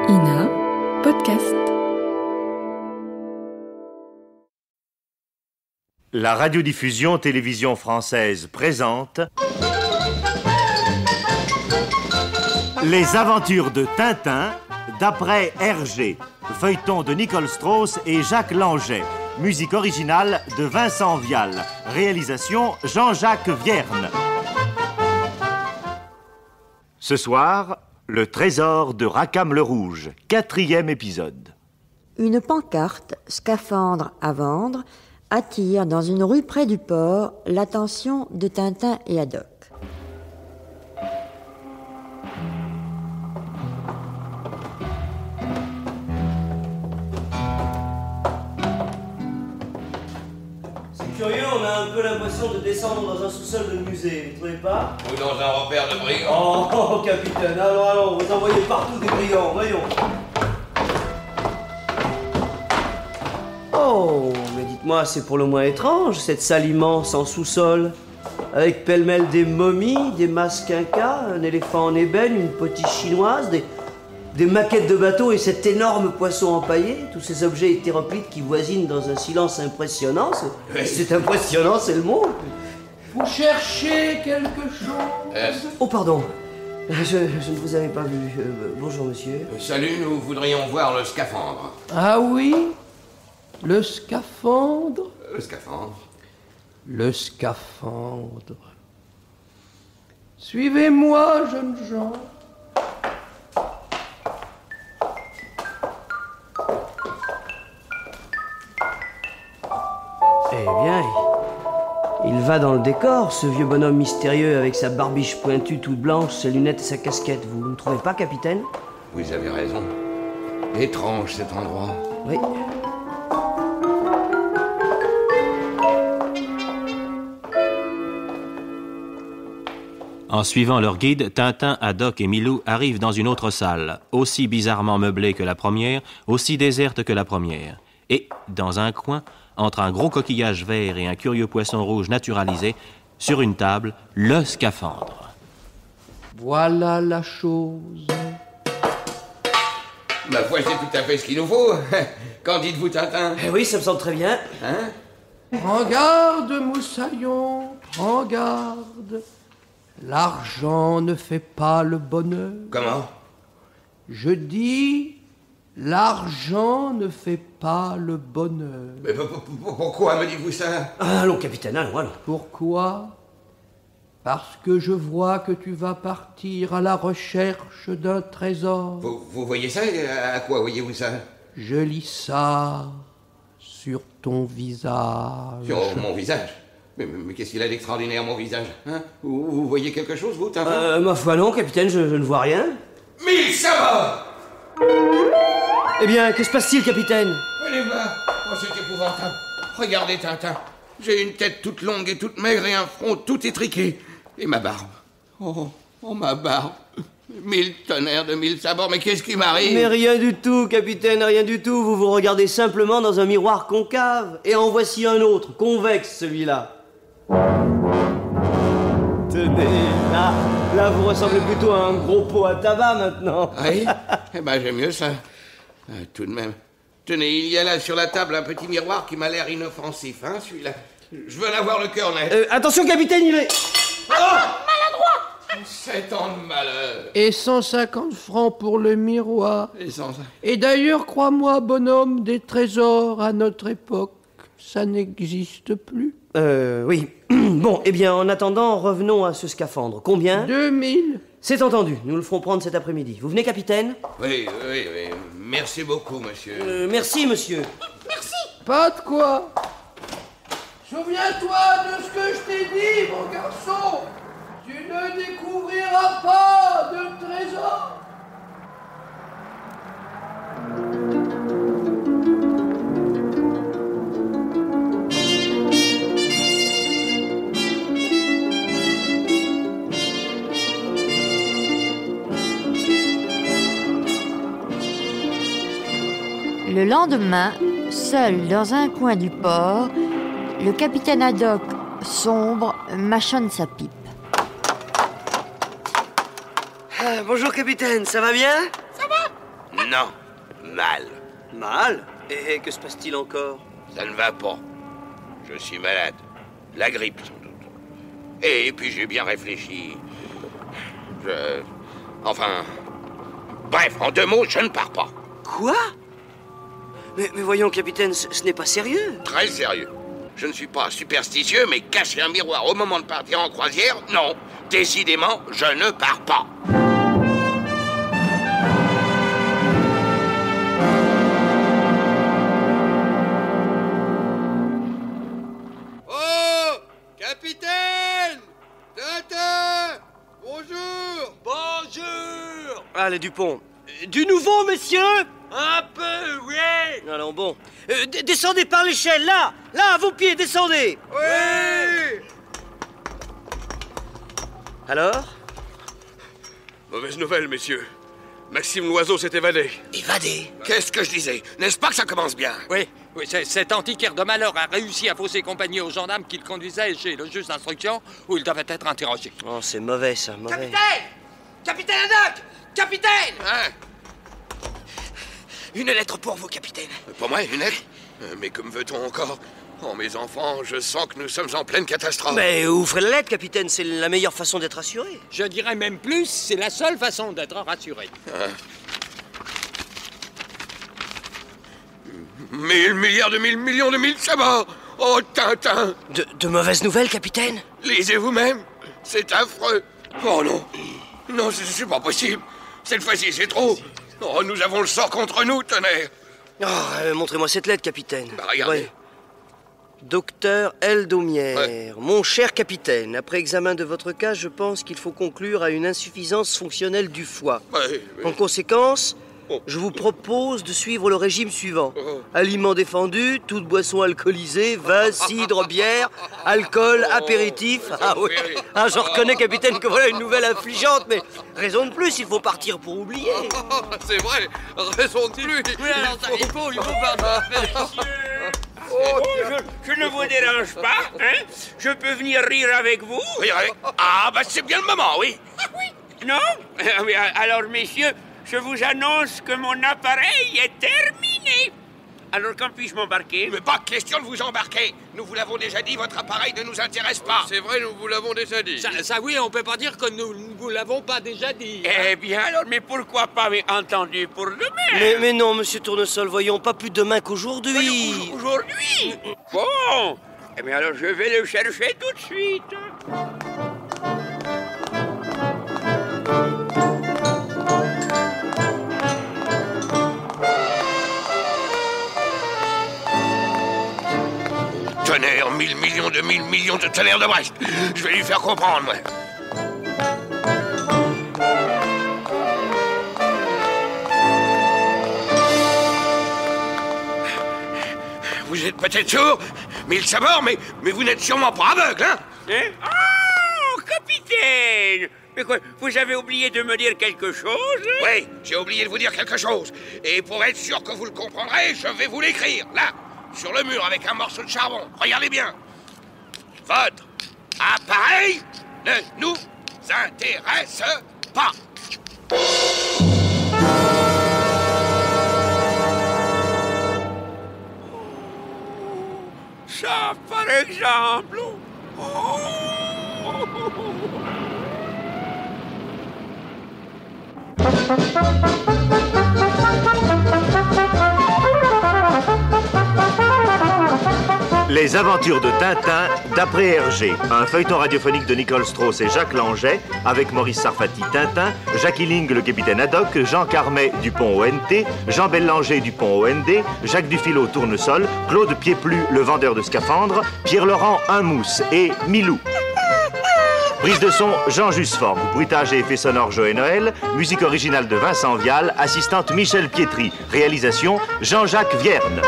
INA Podcast. La radiodiffusion télévision française présente Les aventures de Tintin d'après Hergé, feuilleton de Nicole Strauss et Jacques Langeais, musique originale de Vincent Vial, réalisation Jean-Jacques Vierne. Ce soir, le trésor de Rackham le Rouge, 4e épisode. Une pancarte « Scaphandre à vendre » attire dans une rue près du port l'attention de Tintin et Haddock. C'est curieux, on a un peu l'impression de descendre dans un sous-sol de musée, vous trouvez pas? Ou dans un repère de brigands. Oh, capitaine, allons, vous envoyez partout des brigands, voyons. Oh, mais dites-moi, c'est pour le moins étrange, cette salle immense en sous-sol. Avec pêle-mêle des momies, des masques incas, un éléphant en ébène, une potiche chinoise, des maquettes de bateaux et cet énorme poisson empaillé, tous ces objets hétéroclites qui voisinent dans un silence impressionnant. C'est impressionnant, c'est le mot. Vous cherchez quelque chose? Oh, pardon. Je ne vous avais pas vu. Bonjour, monsieur. Salut, nous voudrions voir le scaphandre. Ah oui? Le scaphandre? Le scaphandre. Le scaphandre. Suivez-moi, jeunes gens. Eh bien, il va dans le décor, ce vieux bonhomme mystérieux avec sa barbiche pointue toute blanche, ses lunettes et sa casquette. Vous ne trouvez pas, capitaine? Vous avez raison. Étrange cet endroit. Oui. En suivant leur guide, Tintin, Haddock et Milou arrivent dans une autre salle, aussi bizarrement meublée que la première, aussi déserte que la première. Et, dans un coin, entre un gros coquillage vert et un curieux poisson rouge naturalisé, sur une table, le scaphandre. Voilà la chose. Ma foi, c'est tout à fait ce qu'il nous faut. Qu'en dites-vous, Tintin? Eh oui, ça me semble très bien. Hein? Prends garde, moussaillon, prends garde. L'argent ne fait pas le bonheur. Comment? Je dis, l'argent ne fait pas le bonheur. Mais pourquoi me dites-vous ça? Allons, capitaine, allons. Pourquoi? Parce que je vois que tu vas partir à la recherche d'un trésor. Vous voyez ça? À quoi voyez-vous ça? Je lis ça sur ton visage. Sur mon visage? Mais qu'est-ce qu'il a d'extraordinaire, mon visage? Hein? Vous voyez quelque chose, vous, Tintin? Ma foi non, capitaine, je ne vois rien. 1000 sabords! Eh bien, que se passe-t-il, capitaine? Allez voir. Oh, c'est épouvantable. Regardez, Tintin. J'ai une tête toute longue et toute maigre et un front tout étriqué. Et ma barbe. Oh, ma barbe. 1000 tonnerres de 1000 sabords, mais qu'est-ce qui m'arrive? Mais rien du tout, capitaine, rien du tout. Vous vous regardez simplement dans un miroir concave. Et en voici un autre, convexe, celui-là. Tenez, là, vous ressemblez plutôt à un gros pot à tabac, maintenant. Oui? Eh ben, j'aime mieux ça. Tout de même. Tenez, il y a là sur la table un petit miroir qui m'a l'air inoffensif, hein, celui-là. Je veux en avoir le cœur net. Attention, capitaine, il est... Maladroit! 7 ans de malheur. Et 150 francs pour le miroir. Et sans ça. Et d'ailleurs, crois-moi, bonhomme, des trésors à notre époque, ça n'existe plus. Oui. Bon, eh bien, en attendant, revenons à ce scaphandre. Combien? 2000. C'est entendu, nous le ferons prendre cet après-midi. Vous venez, capitaine? Oui. Merci beaucoup, monsieur. Merci, monsieur. Pas de quoi. Souviens-toi de ce que je t'ai dit, mon garçon. Tu ne découvriras pas de trésor. Le lendemain, seul dans un coin du port, le capitaine Haddock, sombre, mâchonne sa pipe. Bonjour capitaine, ça va bien? Ça va? Non, mal. Mal? Et que se passe-t-il encore? Ça ne va pas. Je suis malade. La grippe, sans doute. Et puis j'ai bien réfléchi. Enfin... Bref, en 2 mots, je ne pars pas. Quoi? Mais voyons, capitaine, ce n'est pas sérieux. Très sérieux. Je ne suis pas superstitieux, mais cacher un miroir au moment de partir en croisière, non. Décidément, je ne pars pas. Oh! Capitaine! Tintin! Bonjour! Bonjour! Allez, Dupont. Du nouveau, messieurs? Un peu, oui! Allons, bon. Descendez par l'échelle, là! Là, à vos pieds, descendez! Oui! Alors? Mauvaise nouvelle, messieurs. Maxime Loiseau s'est évadé. Évadé? Qu'est-ce que je disais? N'est-ce pas que ça commence bien? Oui, cet antiquaire de malheur a réussi à fausser compagnie aux gendarmes qui le conduisaient chez le juge d'instruction où il devait être interrogé. Oh, c'est mauvais, ça, mauvais. Capitaine! Capitaine Haddock! Capitaine! Hein? Une lettre pour vous, capitaine. Pour moi, une lettre? Mais que me veut-on encore? Oh, mes enfants, je sens que nous sommes en pleine catastrophe. Mais ouvrez la lettre, capitaine, c'est la meilleure façon d'être assuré. Je dirais même plus, c'est la seule façon d'être rassuré. 1000 milliards de 1000 millions de 1000 sabords! Oh, Tintin! De mauvaises nouvelles, capitaine? Lisez vous-même! C'est affreux! Oh non! Non, c'est pas possible! Cette fois-ci, c'est trop! Oh, nous avons le sort contre nous, tonnerre! Oh, montrez-moi cette lettre, capitaine. Bah, regardez. Ouais. Docteur L. Daumière, Ouais. Mon cher capitaine, après examen de votre cas, je pense qu'il faut conclure à une insuffisance fonctionnelle du foie. Ouais, En conséquence, Oh. je vous propose de suivre le régime suivant. Oh. Aliments défendus, toute boisson alcoolisée, vin, cidre, bière, alcool, apéritif. Ah oui, ah, j'en reconnais, capitaine, que voilà une nouvelle affligeante, mais raison de plus, il faut partir pour oublier. C'est vrai, raison de plus. Oui, alors ça, il faut pardon. Oh, je ne vous dérange pas, hein? Je peux venir rire avec vous? Oui, oui. Ah, bah c'est bien le moment, oui! Non? Oui, alors, messieurs, je vous annonce que mon appareil est terminé. Alors, quand puis-je m'embarquer? Mais pas question de vous embarquer! Nous vous l'avons déjà dit, votre appareil ne nous intéresse pas! C'est vrai, nous vous l'avons déjà dit. Ça, oui, on peut pas dire que nous ne vous l'avons pas déjà dit. Eh bien, alors, mais pourquoi pas entendu pour demain? Mais non, monsieur Tournesol, voyons, pas plus demain qu'aujourd'hui. Aujourd'hui? Bon. Eh bien, alors, je vais le chercher tout de suite. Tonnerre, 1000 millions de 1000 millions de tonnerres de Brest! Je vais lui faire comprendre, moi! Vous êtes peut-être sourd, 1000 sabords, mais vous n'êtes sûrement pas aveugle, hein? Hein? Oh, capitaine! Mais quoi, vous avez oublié de me dire quelque chose? Oui, j'ai oublié de vous dire quelque chose. Et pour être sûr que vous le comprendrez, je vais vous l'écrire, là, sur le mur avec un morceau de charbon. Regardez bien. Votre appareil ne nous intéresse pas. Ça, par exemple. Oh. Les aventures de Tintin d'après Hergé, un feuilleton radiophonique de Nicole Strauss et Jacques Langeais, avec Maurice Sarfati Tintin, Jacques Illing le capitaine Haddock, Jean Carmet Dupont ONT, Jean Bellanger Dupont OND, Jacques Dufilot Tournesol, Claude Pieplu le vendeur de scaphandres, Pierre-Laurent Unmousse et Milou. Prise de son, Jean Jusforgue. Bruitage et effets sonores, Joël Noël. Musique originale de Vincent Vial. Assistante Michel Pietri. Réalisation, Jean-Jacques Vierne.